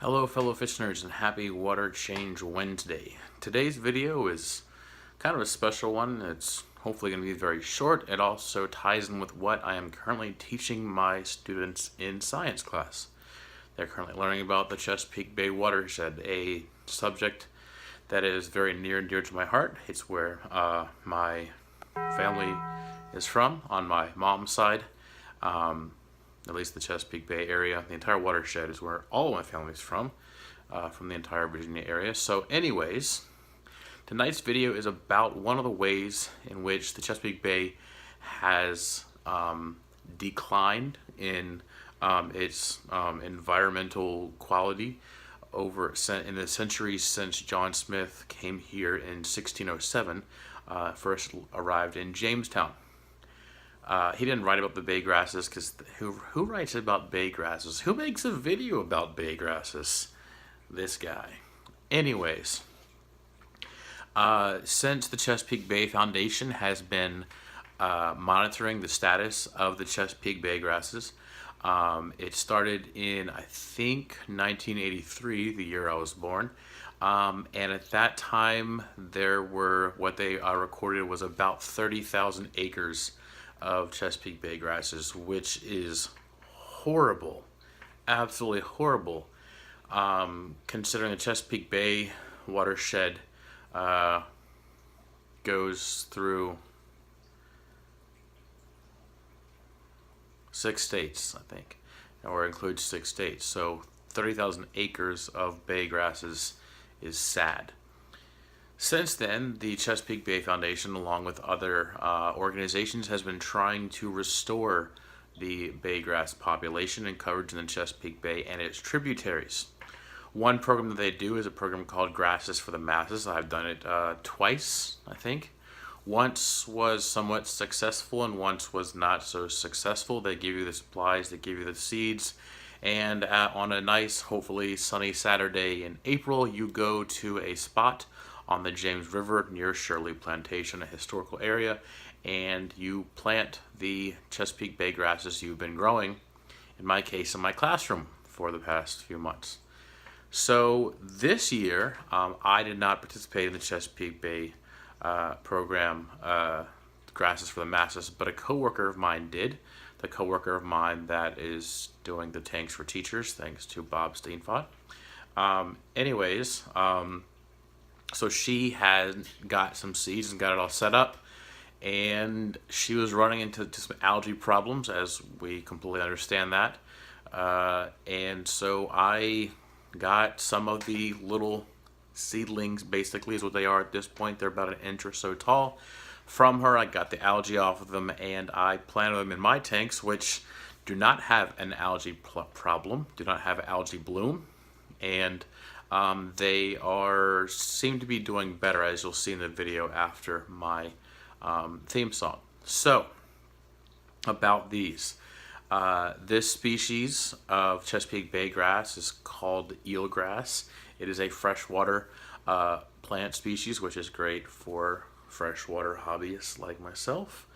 Hello fellow fish nerds and happy Water Change Wednesday. Today's video is kind of a special one. It's hopefully going to be very short. It also ties in with what I am currently teaching my students in science class. They're currently learning about the Chesapeake Bay watershed, a subject that is very near and dear to my heart. It's where my family is from on my mom's side. At least the Chesapeake Bay area. The entire watershed is where all of my family's from the entire Virginia area. So anyways, tonight's video is about one of the ways in which the Chesapeake Bay has declined in its environmental quality in the centuries since John Smith came here in 1607, first arrived in Jamestown. He didn't write about the bay grasses because who writes about bay grasses? Who makes a video about bay grasses? This guy. Anyways, since the Chesapeake Bay Foundation has been monitoring the status of the Chesapeake Bay grasses, it started in, I think, 1983, the year I was born. And at that time, there were, what they recorded was about 30,000 acres of Chesapeake Bay grasses, which is horrible, absolutely horrible, considering the Chesapeake Bay watershed goes through 6 states, I think, or includes 6 states. So 30,000 acres of bay grasses is sad. Since then, the Chesapeake Bay Foundation, along with other organizations, has been trying to restore the bay grass population and coverage in the Chesapeake Bay and its tributaries. One program that they do is a program called Grasses for the Masses. I've done it twice, I think. Once was somewhat successful and once was not so successful. They give you the supplies, they give you the seeds, and on a nice, hopefully sunny Saturday in April, you go to a spot on the James River near Shirley Plantation, a historical area, and you plant the Chesapeake Bay grasses you've been growing, in my case, in my classroom for the past few months. So this year, I did not participate in the Chesapeake Bay program, Grasses for the Masses, but a coworker of mine did. The coworker of mine that is doing the tanks for teachers, thanks to Bob Steenfott. So she had got some seeds and got it all set up, and she was running into some algae problems, as we completely understand that. And so I got some of the little seedlings, basically is what they are at this point. They're about 1 inch or so tall. From her, I got the algae off of them, and I planted them in my tanks, which do not have an algae problem, do not have algae bloom, and they seem to be doing better, as you'll see in the video after my theme song. So, about these. This species of Chesapeake Bay grass is called eelgrass. It is a freshwater plant species, which is great for freshwater hobbyists like myself.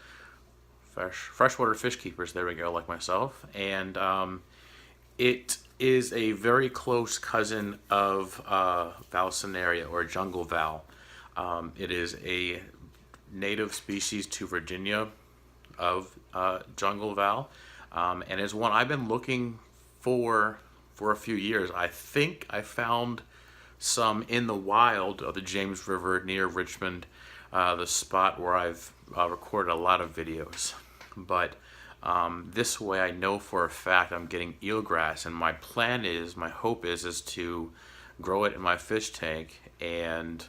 Freshwater fish keepers, there we go, like myself. And it is a very close cousin of Valsinaria, or jungle val. It is a native species to Virginia of jungle val, and is one I've been looking for a few years. I think I found some in the wild of the James River near Richmond, the spot where I've recorded a lot of videos. But this way I know for a fact I'm getting eelgrass, and my plan is, my hope is to grow it in my fish tank, and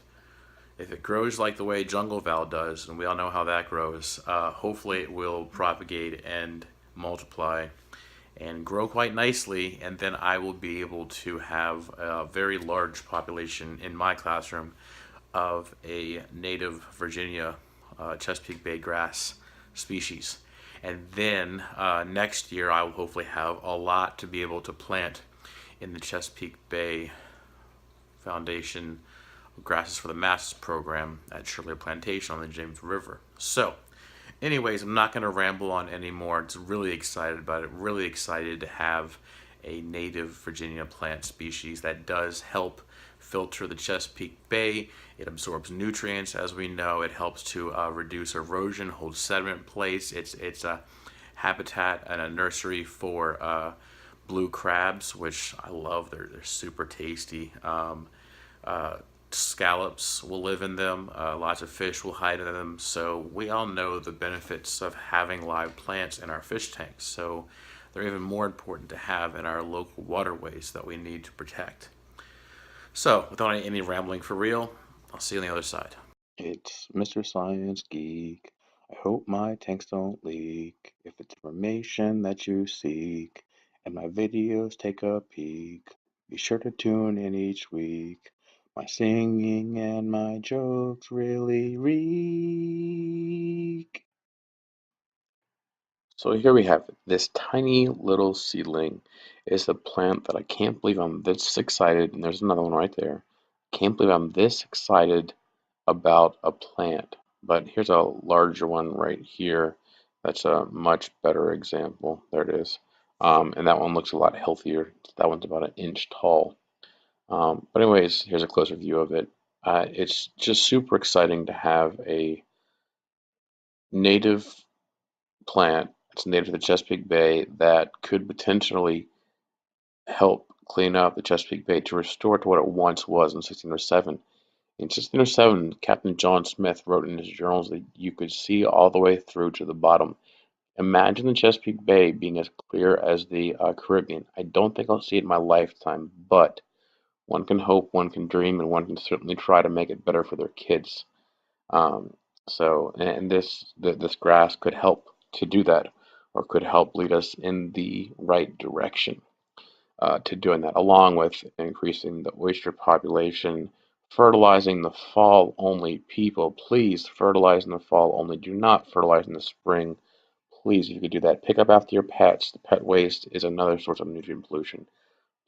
if it grows like the way jungle val does, and we all know how that grows, hopefully it will propagate and multiply and grow quite nicely, and then I will be able to have a very large population in my classroom of a native Virginia Chesapeake Bay grass species. And then next year I will hopefully have a lot to be able to plant in the Chesapeake Bay Foundation Grasses for the Masses program at Shirley Plantation on the James River. So anyways, I'm not going to ramble on anymore. It's really excited about it. Really excited to have a native Virginia plant species that does help filter the Chesapeake Bay. It absorbs nutrients, as we know. It helps to reduce erosion, hold sediment in place. It's a habitat and a nursery for blue crabs, which I love. They're super tasty. Scallops will live in them. Lots of fish will hide in them. So we all know the benefits of having live plants in our fish tanks. So they're even more important to have in our local waterways that we need to protect. So without any rambling for real, I'll see you on the other side. It's Mr. Science Geek. I hope my tanks don't leak. If it's information that you seek, and my videos take a peek, be sure to tune in each week. My singing and my jokes really reek. So here we have it. This tiny little seedling is a plant that I can't believe I'm this excited, and there's another one right there. Can't believe I'm this excited about a plant. But here's a larger one right here. That's a much better example. There it is. And that one looks a lot healthier. That one's about an inch tall. But anyways, here's a closer view of it. It's just super exciting to have a native plant. It's native to the Chesapeake Bay that could potentially help clean up the Chesapeake Bay to restore it to what it once was in 1607. In 1607, Captain John Smith wrote in his journals that you could see all the way through to the bottom. Imagine the Chesapeake Bay being as clear as the Caribbean. I don't think I'll see it in my lifetime, but one can hope, one can dream, and one can certainly try to make it better for their kids. Um, and this grass could help to do that, or could help lead us in the right direction to doing that, along with increasing the oyster population, fertilizing the fall only. People, please fertilize in the fall only. Do not fertilize in the spring. Please, if you could do that, pick up after your pets. The pet waste is another source of nutrient pollution.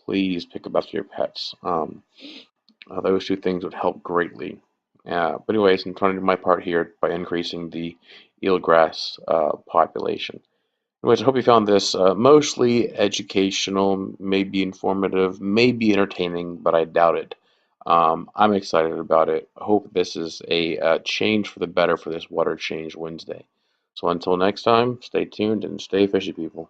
Please pick up after your pets. Those two things would help greatly. But anyways, I'm trying to do my part here by increasing the eelgrass population. Anyways, I hope you found this mostly educational, maybe informative, maybe entertaining, but I doubt it. I'm excited about it. I hope this is a change for the better for this Water Change Wednesday. So until next time, stay tuned and stay fishy, people.